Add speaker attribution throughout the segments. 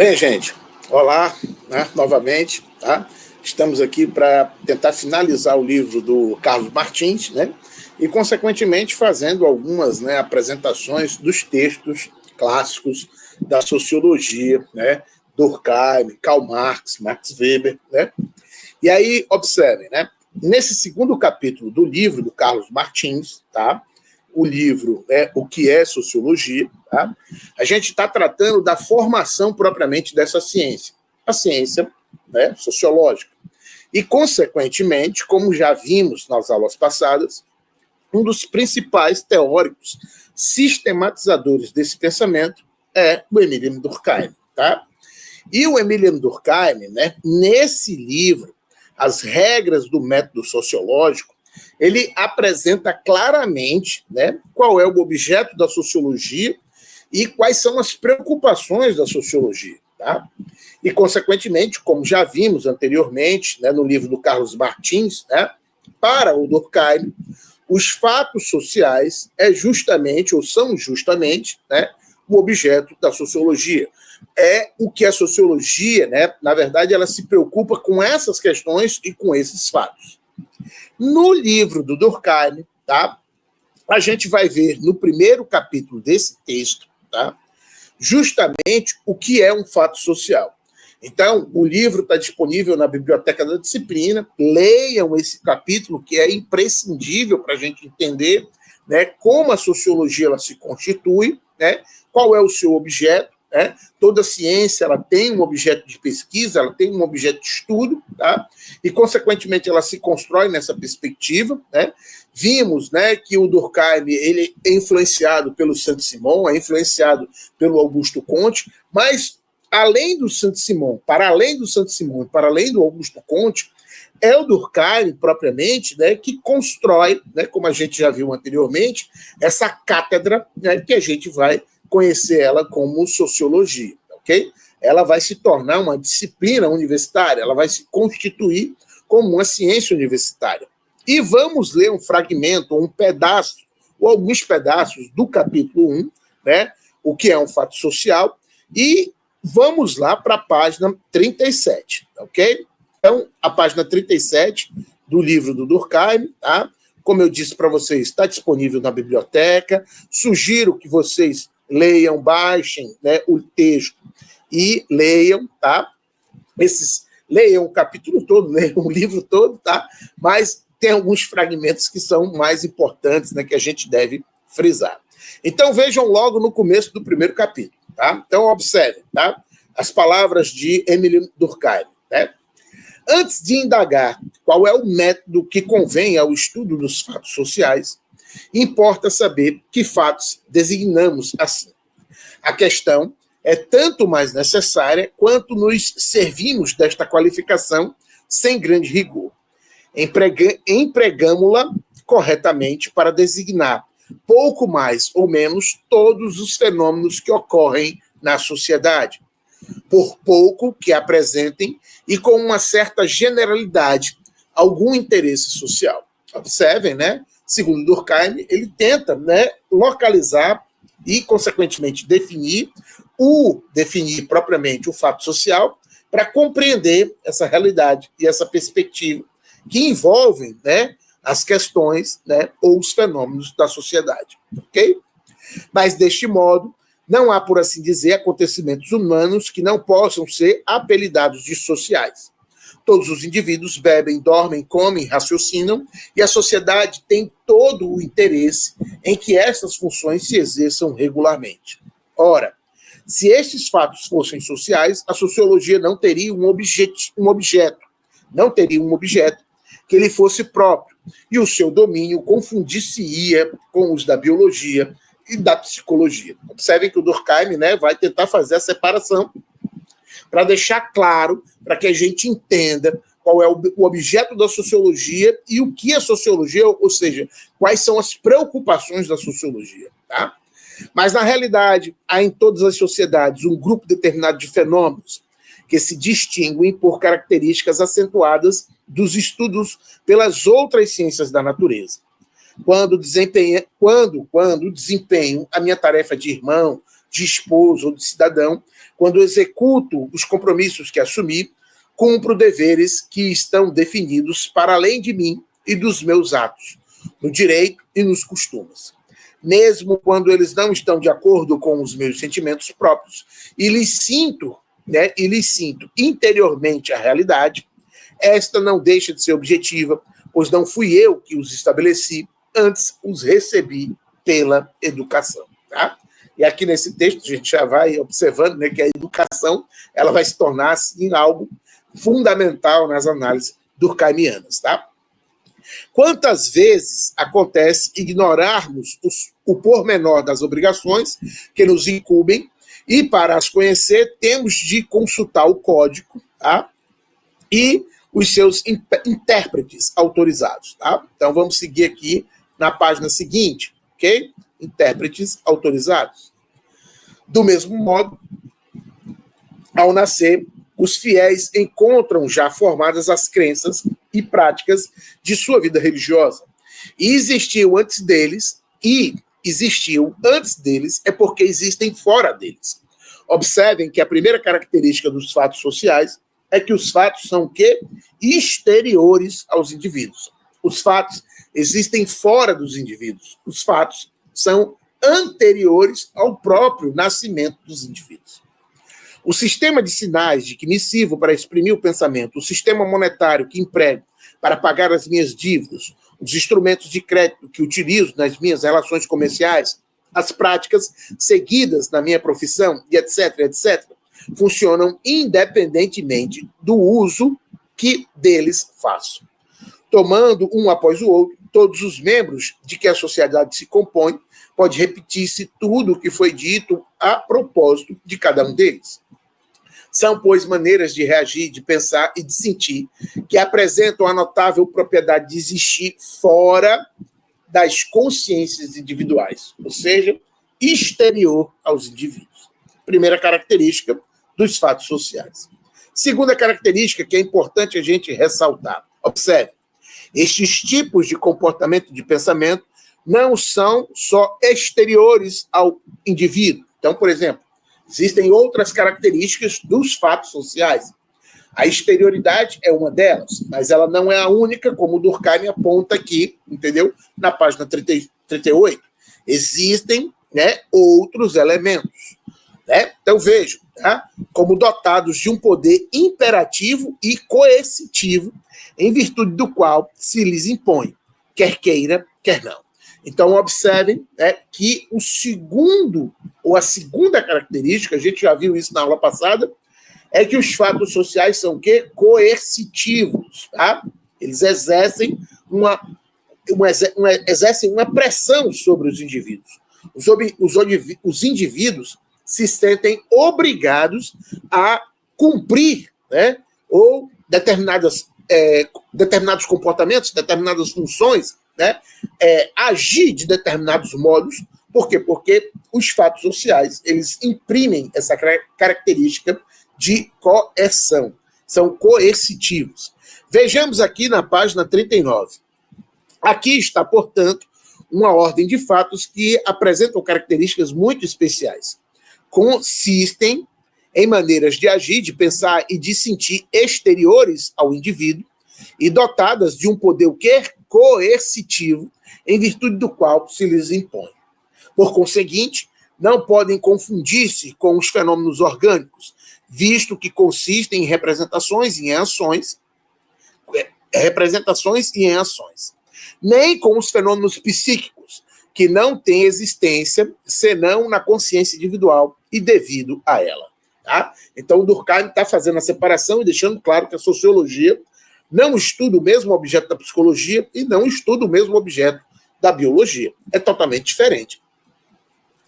Speaker 1: Bem, gente, olá, né, novamente, tá? Estamos aqui para tentar finalizar o livro do Carlos Martins, né? E, consequentemente, fazendo algumas, né, apresentações dos textos clássicos da sociologia, né? Durkheim, Karl Marx, Max Weber, né? E aí, observem, né? Nesse segundo capítulo do livro do Carlos Martins, tá? O livro é O que é Sociologia, tá? A gente está tratando da formação propriamente dessa ciência, a ciência, né, sociológica. E, consequentemente, como já vimos nas aulas passadas, um dos principais teóricos sistematizadores desse pensamento é o Emile Durkheim, tá? E o Emile Durkheim, né, nesse livro, As Regras do Método Sociológico, ele apresenta claramente, né, qual é o objeto da sociologia e quais são as preocupações da sociologia. Tá? E, consequentemente, como já vimos anteriormente, né, no livro do Carlos Martins, né, para o Durkheim, os fatos sociais são justamente, né, o objeto da sociologia. É o que a sociologia, né, na verdade, ela se preocupa com essas questões e com esses fatos. No livro do Durkheim, tá, a gente vai ver no primeiro capítulo desse texto, tá, justamente o que é um fato social. Então, o livro está disponível na biblioteca da disciplina. Leiam esse capítulo, que é imprescindível para a gente entender, né, como a sociologia ela se constitui, né, qual é o seu objeto. Né? Toda ciência ela tem um objeto de pesquisa, ela tem um objeto de estudo, tá? E, consequentemente, ela se constrói nessa perspectiva. Né? Vimos, né, que o Durkheim ele é influenciado pelo Saint-Simon, é influenciado pelo Augusto Comte, mas, além do Saint-Simon, para além do Saint-Simon, para além do Augusto Comte, é o Durkheim, propriamente, né, que constrói, né, como a gente já viu anteriormente, essa cátedra, né, que a gente vai conhecer ela como sociologia, ok? Ela vai se tornar uma disciplina universitária, ela vai se constituir como uma ciência universitária. E vamos ler um fragmento, um pedaço, ou alguns pedaços do capítulo 1, né, o que é um fato social, e vamos lá para a página 37, ok? Então, a página 37 do livro do Durkheim, tá? Como eu disse para vocês, está disponível na biblioteca. Sugiro que vocês leiam, baixem, né, o texto e leiam, tá? Leiam o capítulo todo, leiam o livro todo, tá? Mas tem alguns fragmentos que são mais importantes, né, que a gente deve frisar. Então, vejam logo no começo do primeiro capítulo, tá? Então, observem, tá? As palavras de Emile Durkheim, né? Antes de indagar qual é o método que convém ao estudo dos fatos sociais, importa saber que fatos designamos assim. A questão é tanto mais necessária quanto nos servimos desta qualificação sem grande rigor. Empregamo-la corretamente para designar pouco mais ou menos todos os fenômenos que ocorrem na sociedade, por pouco que apresentem e com uma certa generalidade algum interesse social. Observem, né? Segundo Durkheim, ele tenta, né, localizar e, consequentemente, definir propriamente o fato social para compreender essa realidade e essa perspectiva que envolvem, né, as questões, né, ou os fenômenos da sociedade. Ok? Mas, deste modo, não há, por assim dizer, acontecimentos humanos que não possam ser apelidados de sociais. Todos os indivíduos bebem, dormem, comem, raciocinam, e a sociedade tem todo o interesse em que essas funções se exerçam regularmente. Ora, se estes fatos fossem sociais, a sociologia não teria um objeto que lhe fosse próprio, e o seu domínio confundir-se-ia com os da biologia e da psicologia. Observem que o Durkheim, né, vai tentar fazer a separação para deixar claro, para que a gente entenda qual é o objeto da sociologia e o que é sociologia, ou seja, quais são as preocupações da sociologia. Tá? Mas, na realidade, há em todas as sociedades um grupo determinado de fenômenos que se distinguem por características acentuadas dos estudos pelas outras ciências da natureza. Quando desempenho a minha tarefa de irmão, de esposo ou de cidadão, quando executo os compromissos que assumi, cumpro deveres que estão definidos para além de mim e dos meus atos, no direito e nos costumes. Mesmo quando eles não estão de acordo com os meus sentimentos próprios, e lhes sinto interiormente a realidade, esta não deixa de ser objetiva, pois não fui eu que os estabeleci, antes os recebi pela educação. Tá? E aqui nesse texto a gente já vai observando, né, que a educação ela vai se tornar assim, algo fundamental nas análises durkheimianas. Tá? Quantas vezes acontece ignorarmos o pormenor das obrigações que nos incumbem e, para as conhecer, temos de consultar o código, tá? E os seus intérpretes autorizados. Tá? Então, vamos seguir aqui na página seguinte, ok? Intérpretes autorizados. Do mesmo modo, ao nascer, os fiéis encontram já formadas as crenças e práticas de sua vida religiosa. E existiu antes deles é porque existem fora deles. Observem que a primeira característica dos fatos sociais é que os fatos são o quê? Exteriores aos indivíduos. Os fatos existem fora dos indivíduos. Os fatos são anteriores ao próprio nascimento dos indivíduos. O sistema de sinais de que me sirvo para exprimir o pensamento, o sistema monetário que emprego para pagar as minhas dívidas, os instrumentos de crédito que utilizo nas minhas relações comerciais, as práticas seguidas na minha profissão, e etc., funcionam independentemente do uso que deles faço. Tomando um após o outro, todos os membros de que a sociedade se compõe, pode repetir-se tudo o que foi dito a propósito de cada um deles. São, pois, maneiras de reagir, de pensar e de sentir que apresentam a notável propriedade de existir fora das consciências individuais, ou seja, exterior aos indivíduos. Primeira característica dos fatos sociais. Segunda característica que é importante a gente ressaltar. Observe, estes tipos de comportamento de pensamento não são só exteriores ao indivíduo. Então, por exemplo, existem outras características dos fatos sociais. A exterioridade é uma delas, mas ela não é a única, como o Durkheim aponta aqui, entendeu? Na página 38. Existem, né, outros elementos. Né? Então, vejam, tá? Como dotados de um poder imperativo e coercitivo, em virtude do qual se lhes impõe, quer queira, quer não. Então, observem, né, que o segundo, ou a segunda característica, a gente já viu isso na aula passada, é que os fatos sociais são o quê? Coercitivos. Tá? Eles exercem uma pressão sobre os indivíduos. Os indivíduos se sentem obrigados a cumprir, né, ou determinados comportamentos, determinadas funções, né, agir de determinados modos. Por quê? Porque os fatos sociais, eles imprimem essa característica de coerção. São coercitivos. Vejamos aqui na página 39. Aqui está, portanto, uma ordem de fatos que apresentam características muito especiais. Consistem em maneiras de agir, de pensar e de sentir exteriores ao indivíduo e dotadas de um poder o quê? Coercitivo, em virtude do qual se lhes impõe. Por conseguinte, não podem confundir-se com os fenômenos orgânicos, visto que consistem em representações e em ações, nem com os fenômenos psíquicos, que não têm existência senão na consciência individual e devido a ela. Tá? Então, o Durkheim está fazendo a separação e deixando claro que a sociologia não estuda o mesmo objeto da psicologia e não estuda o mesmo objeto da biologia. É totalmente diferente.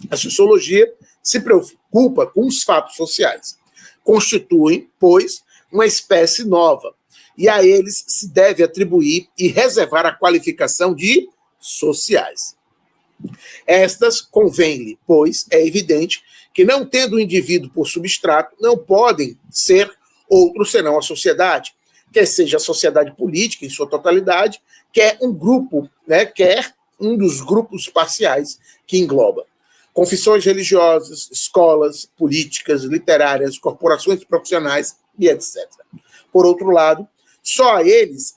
Speaker 1: A sociologia se preocupa com os fatos sociais. Constituem, pois, uma espécie nova, e a eles se deve atribuir e reservar a qualificação de sociais. Estas convém-lhe, pois, é evidente que, não tendo o indivíduo por substrato, não podem ser outro senão a sociedade, quer seja a sociedade política em sua totalidade, quer um grupo, né, quer um dos grupos parciais que engloba. confissões religiosas, escolas, políticas, literárias, corporações profissionais e etc. Por outro lado, só a eles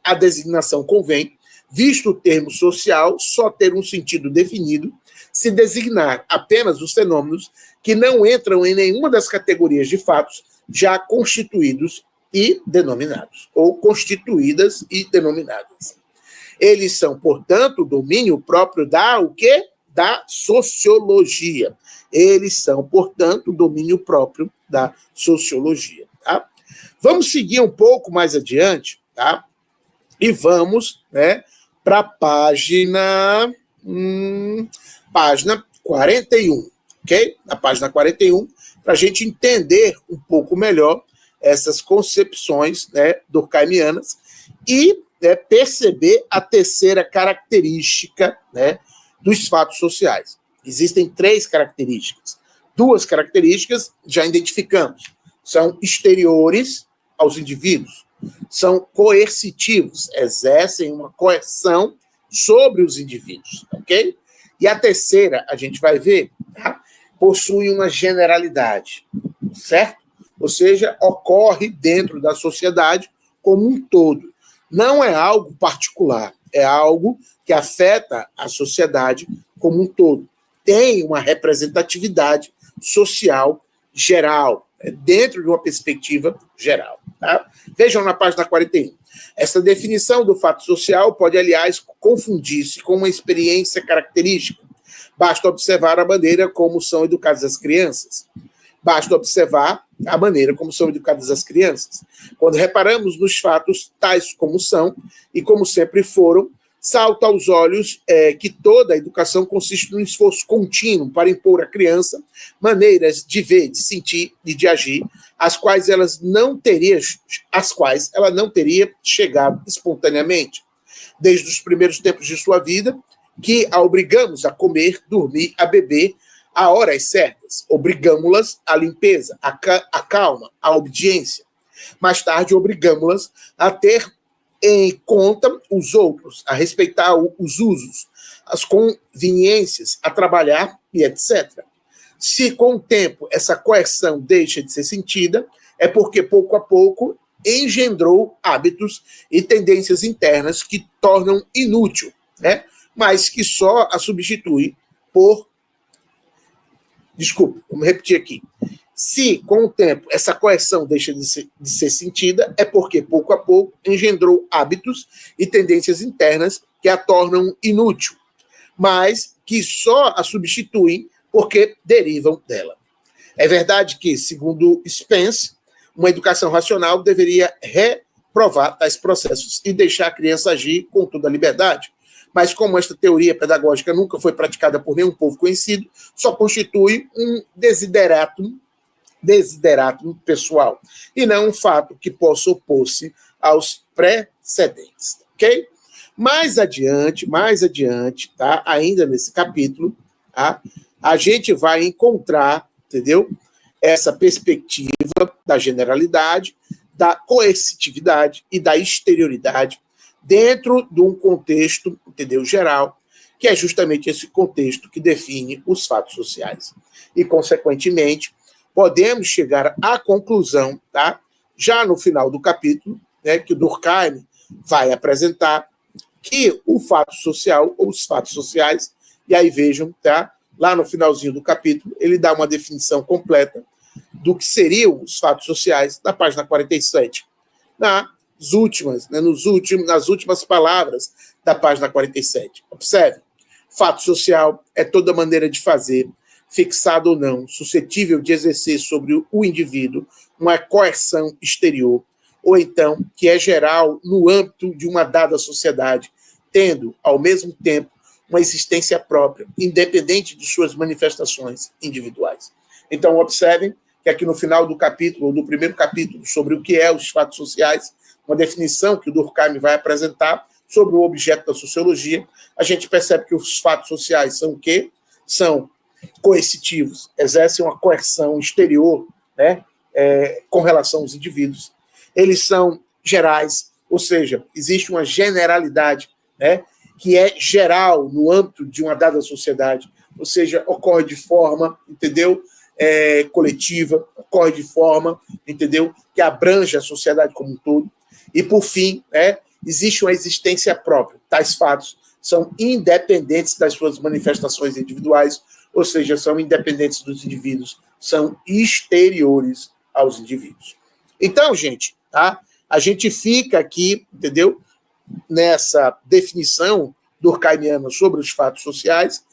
Speaker 1: a designação convém, visto o termo social só ter um sentido definido, se designar apenas os fenômenos que não entram em nenhuma das categorias de fatos já constituídos e denominados, ou constituídas e denominadas. Eles são, portanto, domínio próprio da o quê? Da sociologia. Eles são, portanto, domínio próprio da sociologia. Tá? Vamos seguir um pouco mais adiante, tá? E vamos, né, para a página 41, ok? Na página 41, para a gente entender um pouco melhor essas concepções, né, durkheimianas e, né, perceber a terceira característica, né, dos fatos sociais. Existem 3 características. 2 características já identificamos. São exteriores aos indivíduos. São coercitivos, exercem uma coerção sobre os indivíduos, ok? E a terceira, a gente vai ver, tá? Possui uma generalidade, certo? Ou seja, ocorre dentro da sociedade como um todo. Não é algo particular, é algo que afeta a sociedade como um todo. Tem uma representatividade social geral, dentro de uma perspectiva geral. Tá? Vejam na página 41. Essa definição do fato social pode, aliás, confundir-se com uma experiência característica. Basta observar a maneira como são educadas as crianças. Basta observar a maneira como são educadas as crianças. Quando reparamos nos fatos tais como são e como sempre foram, salta aos olhos que toda a educação consiste num esforço contínuo para impor à criança maneiras de ver, de sentir e de agir, às quais ela não teria chegado espontaneamente. Desde os primeiros tempos de sua vida, que a obrigamos a comer, dormir, a beber, a horas certas, obrigamos-las à limpeza, à calma, à obediência. Mais tarde, obrigamos-las a ter em conta os outros, a respeitar os usos, as conveniências, a trabalhar e etc. Se, com o tempo, essa coerção deixa de ser sentida, é porque, pouco a pouco, engendrou hábitos e tendências internas que tornam inútil, né? Mas que só a substitui por... Desculpe, vamos repetir aqui. Se, com o tempo, essa coerção deixa de ser sentida, é porque, pouco a pouco, engendrou hábitos e tendências internas que a tornam inútil, mas que só a substituem porque derivam dela. É verdade que, segundo Spence, uma educação racional deveria reprovar tais processos e deixar a criança agir com toda a liberdade, mas como esta teoria pedagógica nunca foi praticada por nenhum povo conhecido, só constitui um desideratum pessoal, e não um fato que possa opor-se aos precedentes, ok? Mais adiante, tá? Ainda nesse capítulo, tá? A gente vai encontrar, entendeu? Essa perspectiva da generalidade, da coercitividade e da exterioridade dentro de um contexto, entendeu, geral, que é justamente esse contexto que define os fatos sociais. E, consequentemente, podemos chegar à conclusão, tá? Já no final do capítulo, né, que o Durkheim vai apresentar, que o fato social, ou os fatos sociais, e aí vejam, tá? Lá no finalzinho do capítulo, ele dá uma definição completa do que seriam os fatos sociais, na página 47. Nas últimas palavras da página 47. Observe, fato social é toda maneira de fazer, fixado ou não, suscetível de exercer sobre o indivíduo uma coerção exterior, ou então que é geral no âmbito de uma dada sociedade, tendo, ao mesmo tempo, uma existência própria, independente de suas manifestações individuais. Então, observem que aqui no final do capítulo, ou do primeiro capítulo, sobre o que é os fatos sociais, uma definição que o Durkheim vai apresentar sobre o objeto da sociologia, a gente percebe que os fatos sociais são o quê? São coercitivos, exercem uma coerção exterior, né, com relação aos indivíduos. Eles são gerais, ou seja, existe uma generalidade, né, que é geral no âmbito de uma dada sociedade, ou seja, ocorre de forma, entendeu? Coletiva, ocorre de forma, entendeu? Que abrange a sociedade como um todo. E, por fim, existe uma existência própria. Tais fatos são independentes das suas manifestações individuais, ou seja, são independentes dos indivíduos, são exteriores aos indivíduos. Então, gente, tá? A gente fica aqui, entendeu? Nessa definição durkheimiana sobre os fatos sociais.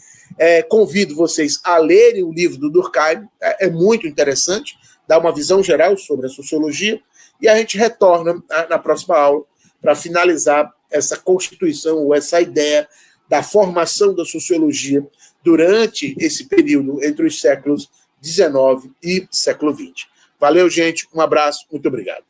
Speaker 1: Convido vocês a lerem o livro do Durkheim, é muito interessante, dá uma visão geral sobre a sociologia, e a gente retorna na próxima aula para finalizar essa constituição, ou essa ideia da formação da sociologia durante esse período entre os séculos XIX e século XX. Valeu, gente, um abraço, muito obrigado.